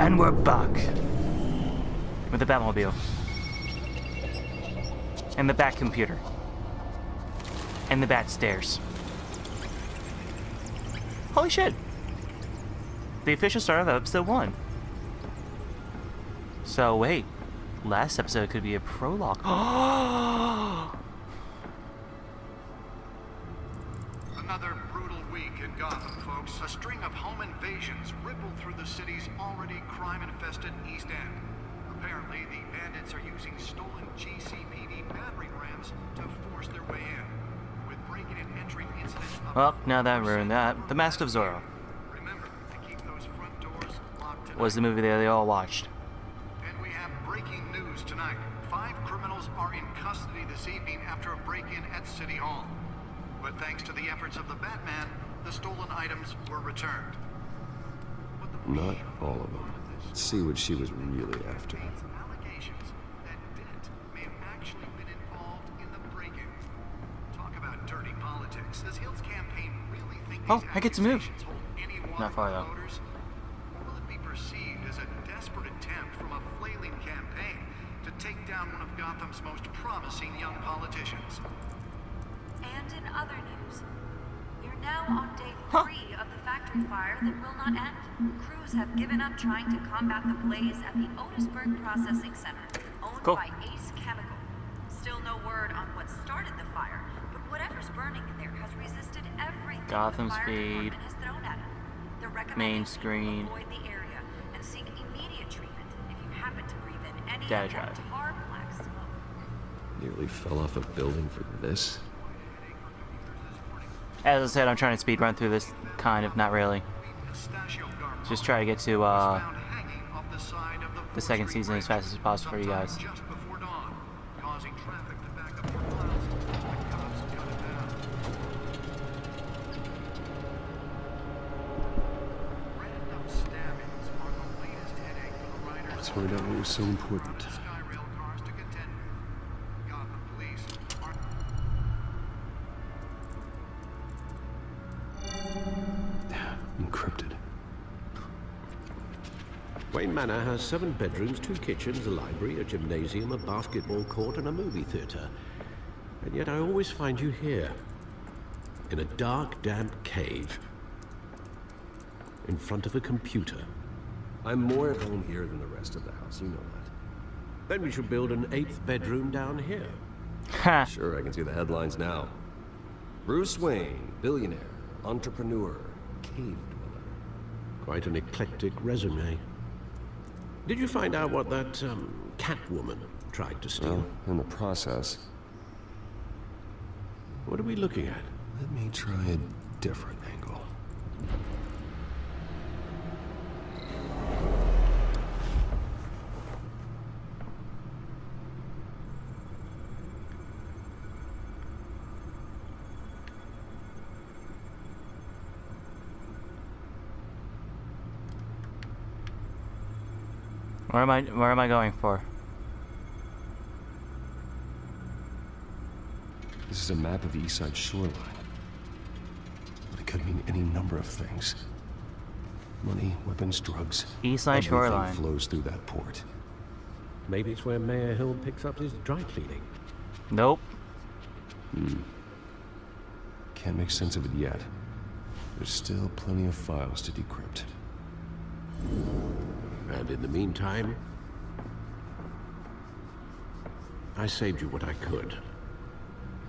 And we're back. With the Batmobile. And the Bat computer. And the Bat stairs. Holy shit! The official start of episode 1. So wait, last episode could be a prologue. Another brutal week in Gotham, folks. A string of home invasions rippled through the city's already crime-infested East End. Apparently, the bandits are using stolen GCPD battering rams to force their way in. With breaking and entering incidents of... Well, now that ruined that. The Mask of Zorro. Remember to keep those front doors locked tonight. Was the movie that they all watched. And we have breaking news tonight. 5 criminals are in custody this evening after a break-in at City Hall. But thanks to the efforts of the Batman, the stolen items were returned. Not all of them. Let's see what she was really after. Allegations that Dent may have actually been involved in the break-in. Talk about dirty politics. Does Hill's campaign really think Oh, these I get to move. accusations hold any water Not far, for though. voters? Or will it be perceived as a desperate attempt from a flailing campaign to take down one of Gotham's most promising young politicians? And in other news, you're now on day 3 of the factory fire that will not end. Crews have given up trying to combat the blaze at the Otisburg Processing Center, owned Cool. by Ace Chemical. Still no word on what started the fire, but whatever's burning in there has resisted everything Gotham the fire speed. department has thrown at it. They're recommending Main people screen. avoid the area and seek immediate treatment if you happen to breathe in any Data of that drive. tar black smoke. Nearly fell off a building for this. As I said, I'm trying to speed run through this. Kind of, not really. Just try to get to the second season as fast as possible for you guys. Just before dawn, causing traffic to back up for miles. The cops cut it down. Random stabbings are the latest headache for the riders. Let's find out what was so important. Skyrail cars to contend with. Gotham police are... Encrypted. Wayne Manor has 7 bedrooms, 2 kitchens, a library, a gymnasium, a basketball court, and a movie theater. And yet I always find you here, in a dark, damp cave, in front of a computer. I'm more at home here than the rest of the house, you know that. Then we should build an 8th bedroom down here. Ha! Sure, I can see the headlines now. Bruce Wayne, billionaire, entrepreneur, cave dweller. Quite an eclectic resume. Did you find out what that, Catwoman tried to steal? Well, in the process, What are we looking at? let me try a different angle. Where am I going for? This is a map of the East Side shoreline. But it could mean any number of things. Money, weapons, drugs. East Side Everything shoreline. flows through that port. Maybe it's where Mayor Hill picks up his dry cleaning. Nope. Can't make sense of it yet. There's still plenty of files to decrypt. And in the meantime, I saved you what I could.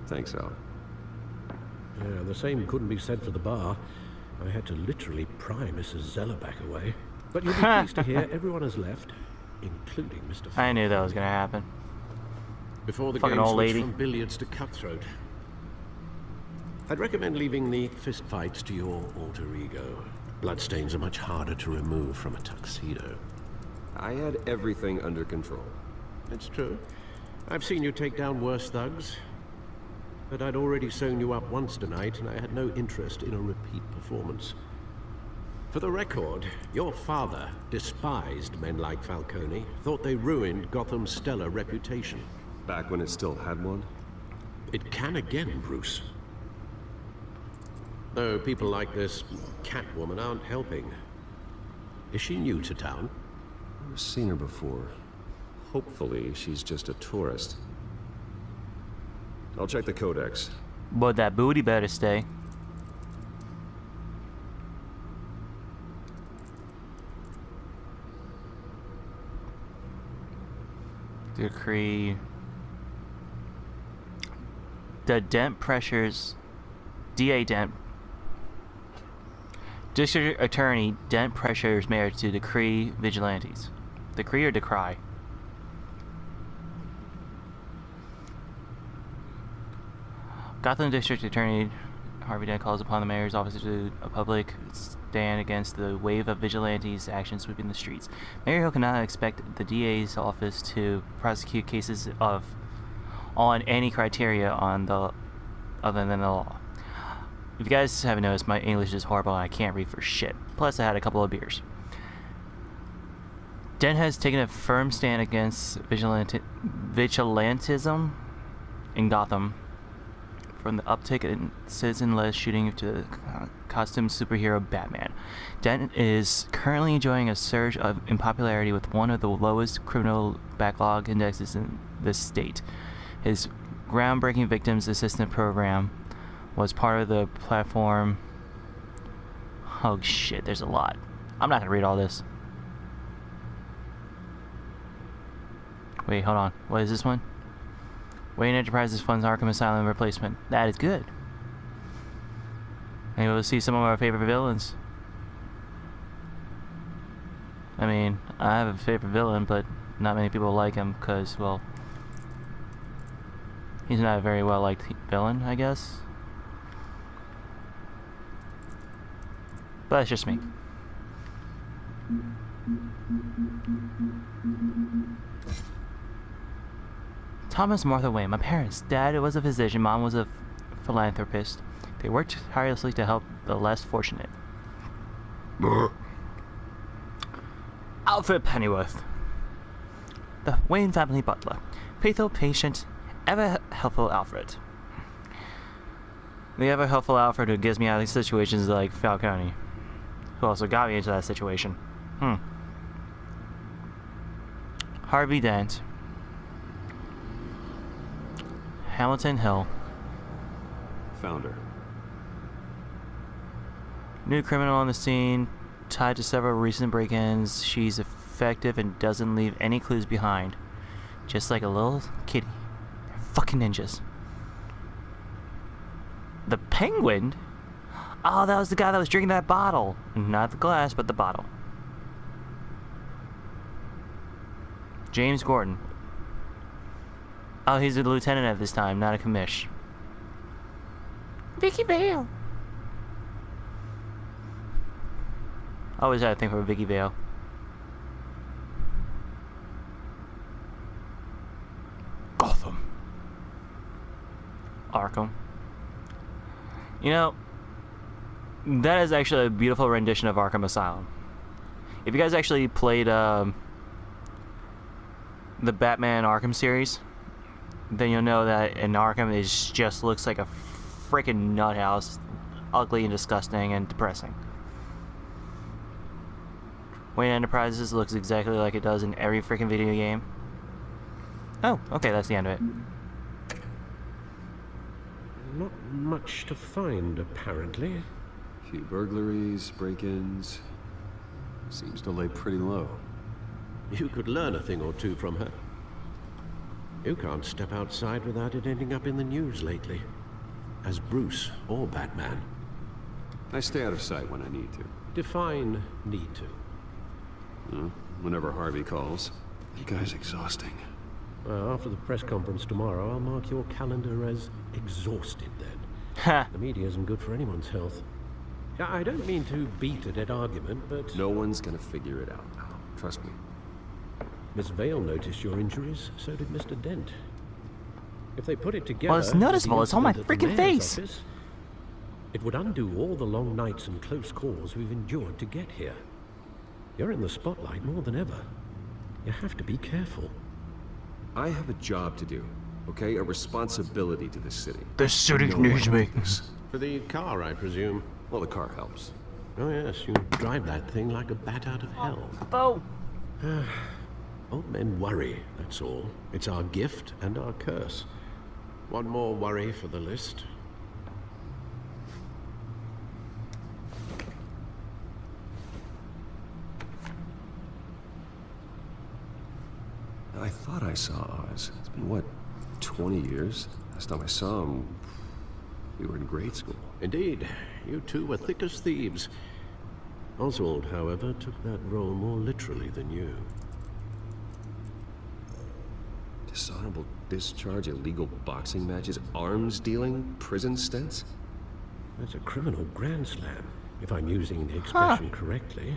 Thanks, Al. Yeah, the same couldn't be said for the bar. I had to literally pry Mrs. Zellerback away. But you'll be pleased to hear everyone has left, including Mr. I knew that was gonna happen. Before the Fucking game old switched lady. from billiards to cutthroat. I'd recommend leaving the fistfights to your alter ego. Bloodstains are much harder to remove from a tuxedo. I had everything under control. It's true. I've seen you take down worse thugs. But I'd already sewn you up once tonight, and I had no interest in a repeat performance. For the record, your father despised men like Falcone, thought they ruined Gotham's stellar reputation. Back when it still had one? It can again, Bruce. Though people like this Catwoman aren't helping. Is she new to town? Never seen her before. Hopefully, she's just a tourist. I'll check the codex. But that booty better stay. Decree. The Dent pressures. DA Dent. District Attorney Dent pressures mayor to decree vigilantes. Decree or decry? Gotham District Attorney Harvey Dent calls upon the mayor's office to do a public stand against the wave of vigilantes action sweeping the streets. Mayor Hill cannot expect the DA's office to prosecute cases on any criteria other than the law. If you guys haven't noticed, my English is horrible and I can't read for shit. Plus, I had a couple of beers. Dent has taken a firm stand against vigilantism in Gotham, from the uptick in citizen-led shooting to the costume superhero Batman. Dent is currently enjoying a surge in popularity with one of the lowest criminal backlog indexes in the state. His groundbreaking victims assistance program was part of the platform. Oh shit, there's a lot. I'm not gonna read all this. Wait, hold on. What is this one? Wayne Enterprises funds Arkham Asylum replacement. That is good. And we'll see some of our favorite villains. I mean, I have a favorite villain, but not many people like him because, well, he's not a very well-liked villain, I guess. But that's just me. Thomas and Martha Wayne, my parents. Dad was a physician, Mom was a philanthropist. They worked tirelessly to help the less fortunate. Alfred Pennyworth, the Wayne family butler. Faithful, patient, ever helpful Alfred. The ever helpful Alfred who gets me out of situations like Falcone, who also got me into that situation. Harvey Dent. Hamilton Hill. Founder. New criminal on the scene, tied to several recent break-ins. She's effective and doesn't leave any clues behind. Just like a little kitty. They're fucking ninjas. The Penguin? Oh, that was the guy that was drinking that bottle. Not the glass, but the bottle. James Gordon. Oh, he's a lieutenant at this time, not a commish. Vicky Vale. I always had a thing for Vicky Vale. Gotham. Arkham. You know, that is actually a beautiful rendition of Arkham Asylum. If you guys actually played the Batman Arkham series, then you'll know that in Arkham it just looks like a freaking nut house, ugly and disgusting and depressing. Wayne Enterprises looks exactly like it does in every freaking video game. Oh, okay, that's the end of it. Not much to find, apparently. A few burglaries, break-ins. Seems to lay pretty low. You could learn a thing or two from her. You can't step outside without it ending up in the news lately. As Bruce or Batman. I stay out of sight when I need to. Define need to. Whenever Harvey calls. You guys exhausting. Well, after the press conference tomorrow, I'll mark your calendar as exhausted then. Ha! The media isn't good for anyone's health. I don't mean to beat a dead argument, but... No one's gonna figure it out now. Trust me. Miss Vale noticed your injuries, so did Mr. Dent. If they put it together... Well, it's noticeable. It's on my freaking face. Office, it would undo all the long nights and close calls we've endured to get here. You're in the spotlight more than ever. You have to be careful. I have a job to do, okay? A responsibility to this city. The city needs me. For the car, I presume. Well, the car helps. Oh yes, you drive that thing like a bat out of hell. Oh! Old men worry, that's all. It's our gift and our curse. One more worry for the list. I thought I saw Oz. It's been, what, 20 years? Last time I saw him, we were in grade school. Indeed, you two were thick as thieves. Oswald, however, took that role more literally than you. Dishonorable discharge, illegal boxing matches, arms dealing, prison stints? That's a criminal grand slam, if I'm using the expression correctly.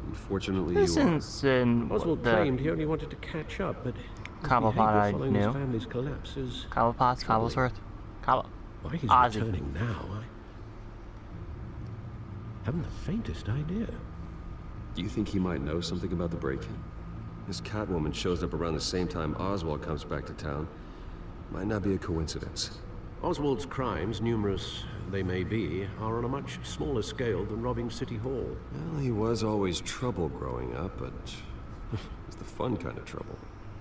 Unfortunately, This you are. is in Oswald claimed he only wanted to catch up, but his Cobblepot behavior I following his knew. family's collapse is Cobblepots, troubling. Cobblesworth, Cobble. Why he's Ozzy. returning now, I haven't the faintest idea. Do you think he might know something about the break-in? This Catwoman shows up around the same time Oswald comes back to town. Might not be a coincidence. Oswald's crimes, numerous they may be, are on a much smaller scale than robbing City Hall. Well, he was always trouble growing up, but it was the fun kind of trouble.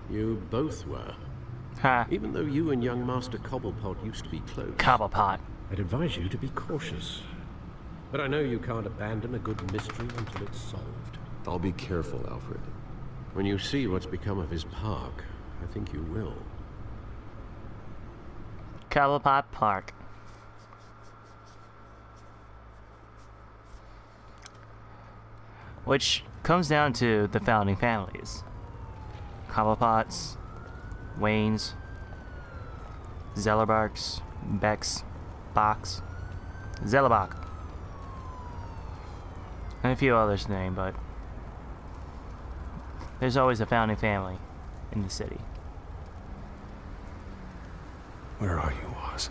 You both were. Ha. Even though you and young Master Cobblepot used to be close, Cobblepot. I'd advise you to be cautious. But I know you can't abandon a good mystery until it's solved. I'll be careful, Alfred. When you see what's become of his park, I think you will. Cobblepot Park. Which comes down to the founding families. Cobblepots, Waynes, Zellerbarks, Becks, Box, Zellebach. And a few others to name, but there's always a founding family in the city. Where are you, Oz?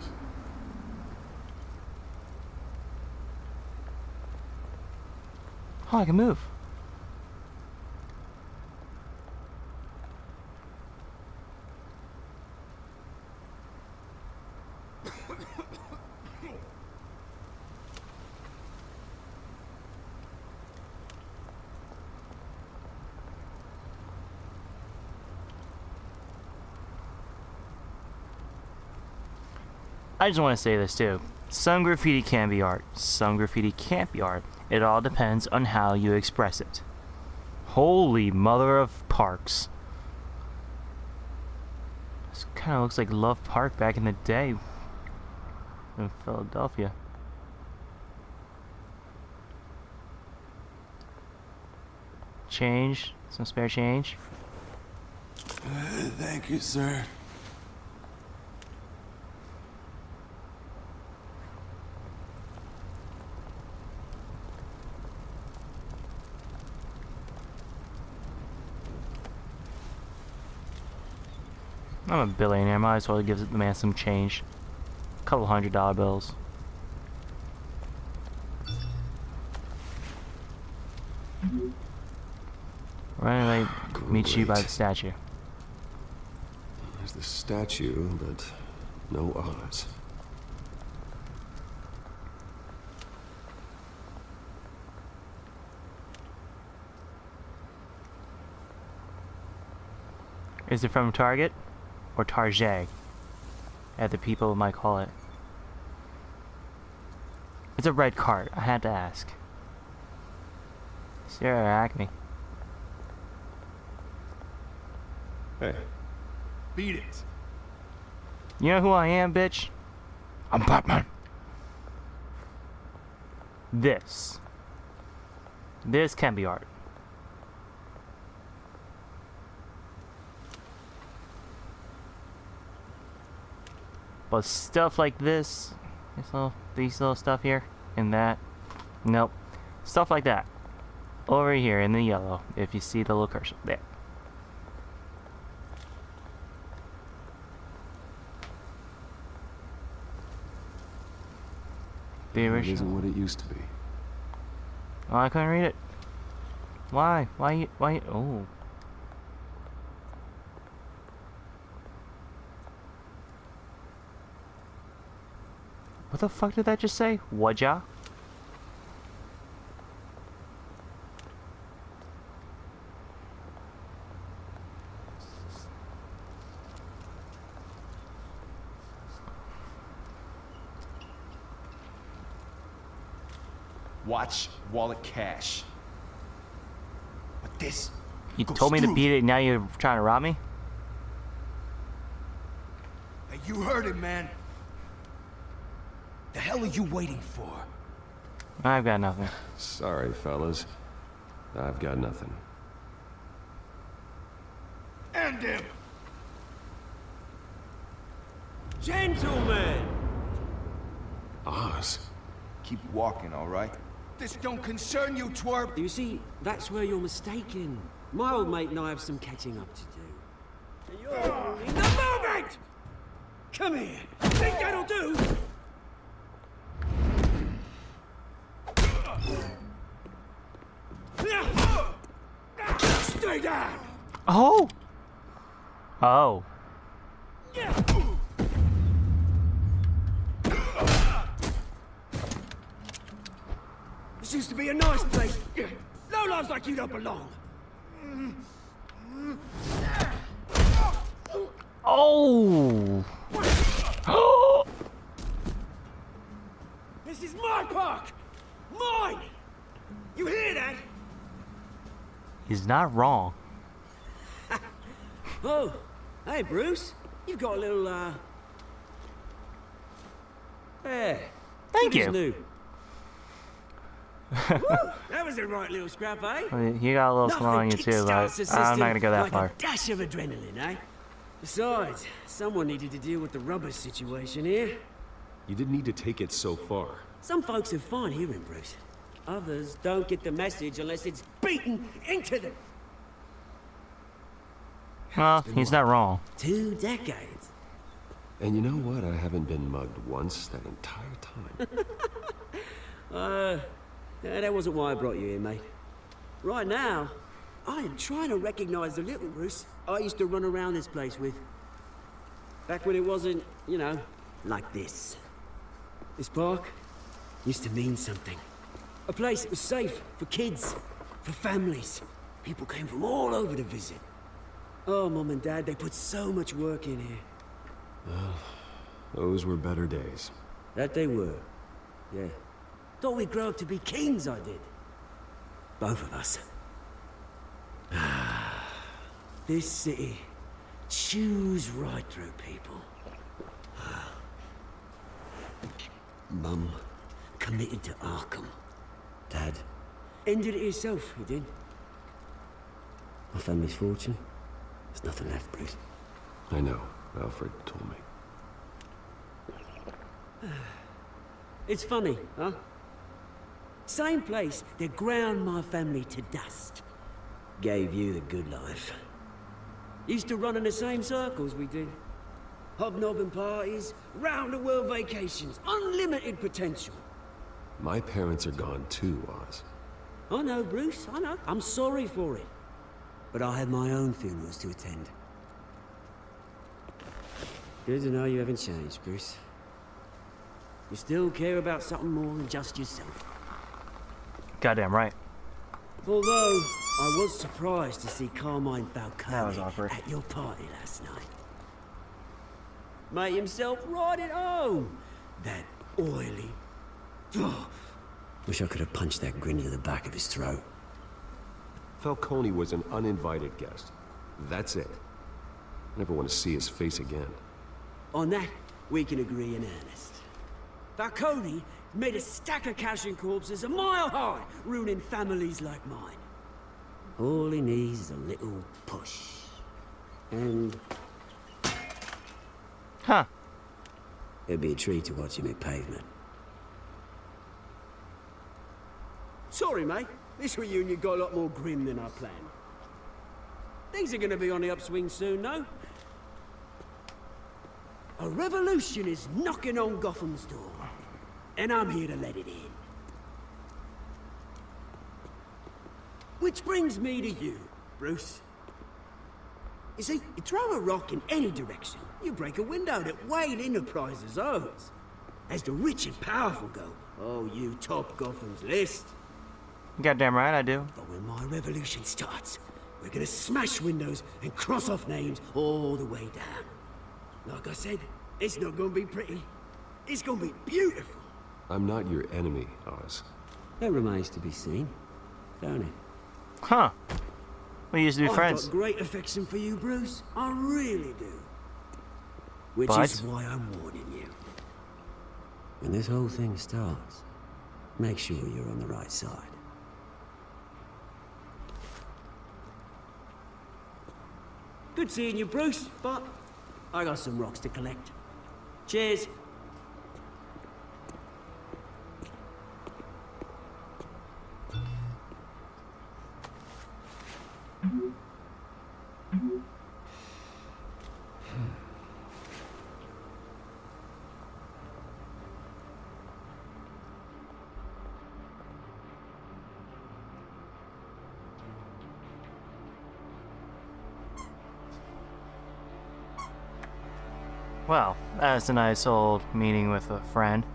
Oh, I can move. I just want to say this too. Some graffiti can be art. Some graffiti can't be art. It all depends on how you express it. Holy mother of parks. This kind of looks like Love Park back in the day in Philadelphia. Change. Some spare change. Thank you, sir. I'm a billionaire, might as well give the man some change. Couple $100 bills. Right away, meet you by the statue. There's the statue, but no Oz. Is it from Target? Or Target, as the people might call it. It's a red cart, I had to ask. Sarah Acme. Hey. Beat it. You know who I am, bitch? I'm Batman. This can be art. But stuff like this, these little stuff here, and that, nope. Stuff like that. Over here in the yellow, if you see the little cursor, there. The It original. isn't what it used to be. Oh, I couldn't read it. Why? Why? Oh. What the fuck did that just say? Whatja? Watch, wallet, cash. But this... You goes told me to through. beat it, now you're trying to rob me? Hey, you heard it, man. The hell are you waiting for? I've got nothing. Sorry, fellas. I've got nothing. End him! Gentlemen! Oz? Keep walking, all right? This don't concern you, twerp! You see, that's where you're mistaken. My old mate and I have some catching up to do. And you're in the moment! Come here! Think that'll do? Stay down! Oh! Oh. This used to be a nice place. No lives like you don't belong. Oh! This is my park! Mine! You hear that? He's not wrong. Oh, hey Bruce. You've got a little, There. Thank Good as you. new. Woo, that was a right little scrap, eh? You got a little something on you too, but I'm not gonna go that like far. A dash of adrenaline, eh? Besides, someone needed to deal with the rubber situation here. You didn't need to take it so far. Some folks are fine hearing, Bruce. Others don't get the message unless it's beaten into them. Well, he's not wrong. 2 decades. And you know what? I haven't been mugged once that entire time. That wasn't why I brought you here, mate. Right now, I am trying to recognize the little Bruce I used to run around this place with. Back when it wasn't, you know, like this. This park used to mean something. A place that was safe for kids, for families. People came from all over to visit. Oh, Mum and Dad, they put so much work in here. Those were better days. That they were. Yeah. Thought we'd grow up to be kings, I did. Both of us. This city chews right through people. Mum committed to Arkham. Dad ended it himself, he did. My family's fortune. There's nothing left, Bruce. I know. Alfred told me. It's funny, huh? Same place that ground my family to dust. Gave you the good life. Used to run in the same circles we did. Hobnobbing parties, round-the-world vacations, unlimited potential. My parents are gone too, Oz. I know, Bruce, I know. I'm sorry for it. But I had my own funerals to attend. Good to know you haven't changed, Bruce. You still care about something more than just yourself. Goddamn right. Although, I was surprised to see Carmine Falcone That was awkward. at your party last night. Made himself right at home. That oily... Oh, wish I could have punched that grin to the back of his throat. Falcone was an uninvited guest. That's it. Never want to see his face again. On that, we can agree in earnest. Falcone made a stack of cash and corpses a mile high, ruining families like mine. All he needs is a little push. And Huh. it'd be a treat to watch him hit pavement. Sorry, mate. This reunion got a lot more grim than I planned. Things are gonna be on the upswing soon, though. A revolution is knocking on Gotham's door. And I'm here to let it in. Which brings me to you, Bruce. You see, you throw a rock in any direction, you break a window that Wayne Enterprises owns. As the rich and powerful go, oh, you top Gotham's list. Goddamn right I do. But when my revolution starts, we're gonna smash windows and cross off names all the way down. Like I said, it's not gonna be pretty. It's gonna be beautiful. I'm not your enemy, Oz. That remains to be seen, don't it? Huh. We used to be friends. I've got great affection for you, Bruce. I really do. Which But? is why I'm warning you. When this whole thing starts, make sure you're on the right side. Good seeing you, Bruce, but I got some rocks to collect. Cheers. Well, that's a nice old meeting with a friend.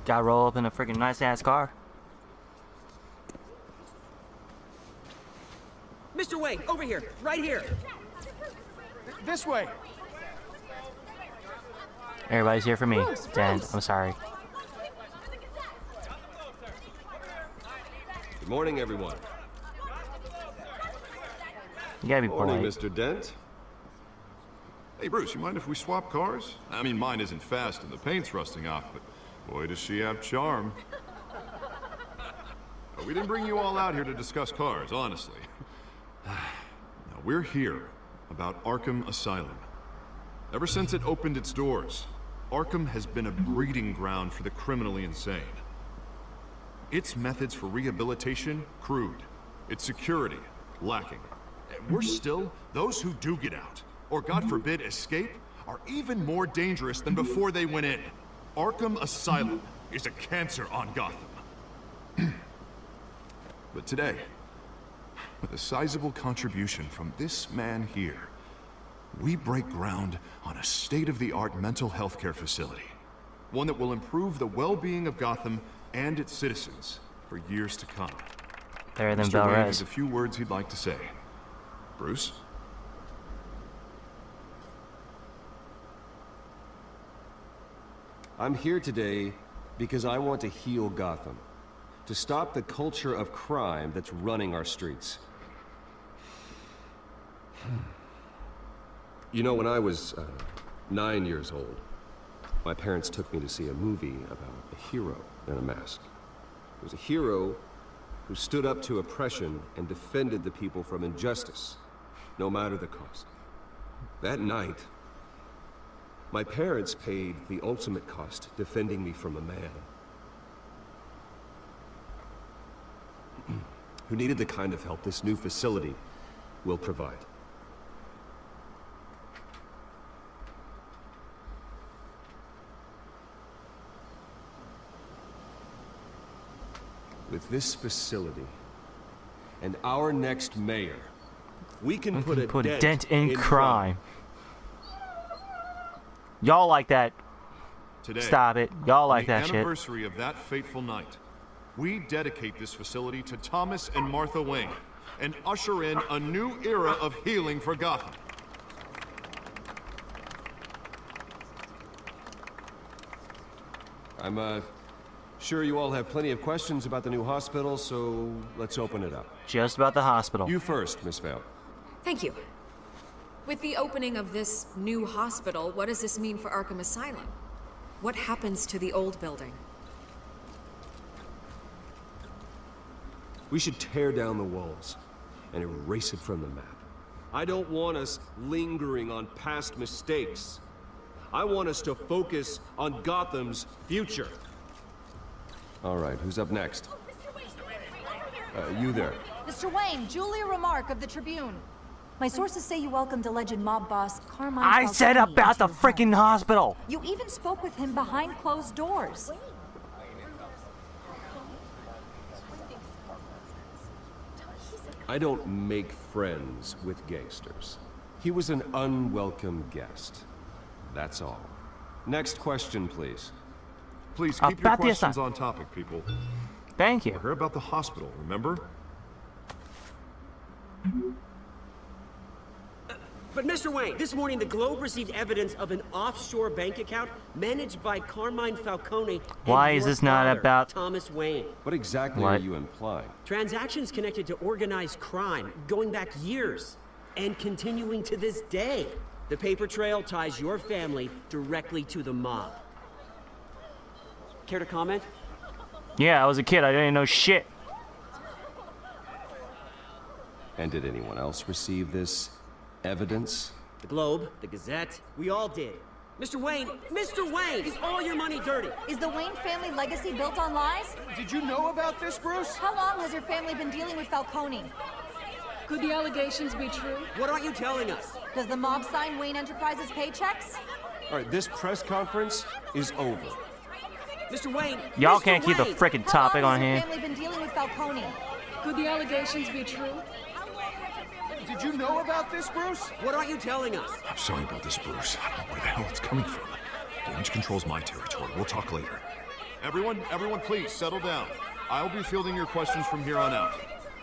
Got roll up in a freaking nice ass car. Mr. Wayne, over here, right here. This way. Everybody's here for me. Dan, I'm sorry. Good morning, everyone. You gotta be Morning, polite. Mr. Dent. Hey, Bruce, you mind if we swap cars? I mean, mine isn't fast and the paint's rusting off, but boy, does she have charm. We didn't bring you all out here to discuss cars, honestly. Now, we're here about Arkham Asylum. Ever since it opened its doors, Arkham has been a breeding ground for the criminally insane. Its methods for rehabilitation, crude. Its security, lacking. And worse still, those who do get out, or God forbid, escape, are even more dangerous than before they went in. Arkham Asylum is a cancer on Gotham. But today, with a sizable contribution from this man here, we break ground on a state-of-the-art mental health care facility. One that will improve the well-being of Gotham and its citizens for years to come. Better than Mr. Wayne Belrez. has a few words he'd like to say. Bruce? I'm here today because I want to heal Gotham. To stop the culture of crime that's running our streets. You know, when I was 9 years old, my parents took me to see a movie about a hero in a mask. It was a hero who stood up to oppression and defended the people from injustice, no matter the cost. That night, my parents paid the ultimate cost defending me from a man who needed the kind of help this new facility will provide. With this facility and our next mayor, we can put a dent in crime. Y'all like that. Today, Stop it. Y'all like that on the shit. anniversary of that fateful night, we dedicate this facility to Thomas and Martha Wayne and usher in a new era of healing for Gotham. I'm sure you all have plenty of questions about the new hospital, so let's open it up. Just about the hospital. You first, Miss Vale. Thank you. With the opening of this new hospital, what does this mean for Arkham Asylum? What happens to the old building? We should tear down the walls and erase it from the map. I don't want us lingering on past mistakes. I want us to focus on Gotham's future. All right, who's up next? You there. Mr. Wayne, Julia Remark of the Tribune. My sources say you welcomed alleged mob boss Carmine I said Falcone about the into your home. freaking hospital. You even spoke with him behind closed doors. I don't make friends with gangsters. He was an unwelcome guest. That's all. Next question, please. Please keep your About the questions asylum. on topic, people. Thank you. Her about the hospital, remember? But Mr. Wayne, this morning the Globe received evidence of an offshore bank account managed by Carmine Falcone. Why and is your this not father, about Thomas Wayne? What exactly are you implying? Transactions connected to organized crime going back years and continuing to this day. The paper trail ties your family directly to the mob. Care to comment? Yeah, I was a kid. I didn't know shit. And did anyone else receive this evidence? The Globe, the Gazette, we all did. Mr. Wayne, is all your money dirty? Is the Wayne family legacy built on lies? Did you know about this, Bruce? How long has your family been dealing with Falcone? Could the allegations be true? What aren't you telling us? Does the mob sign Wayne Enterprises paychecks? All right, this press conference is over. Mr. Wayne, Y'all Mr. can't keep the Wayne! frickin' How topic long on has your here. family been dealing with Falcone? Could the allegations be true? Did you know about this, Bruce? What aren't you telling us? I'm sorry about this, Bruce. I don't know where the hell it's coming from. Damage control's my territory. We'll talk later. Everyone, please, settle down. I'll be fielding your questions from here on out.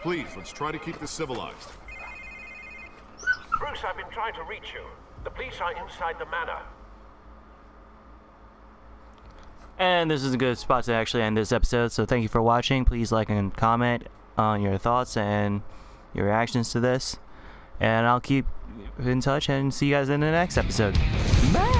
Please, let's try to keep this civilized. Bruce, I've been trying to reach you. The police are inside the manor. And this is a good spot to actually end this episode, so thank you for watching. Please like and comment on your thoughts and your reactions to this. And I'll keep in touch and see you guys in the next episode. Bye!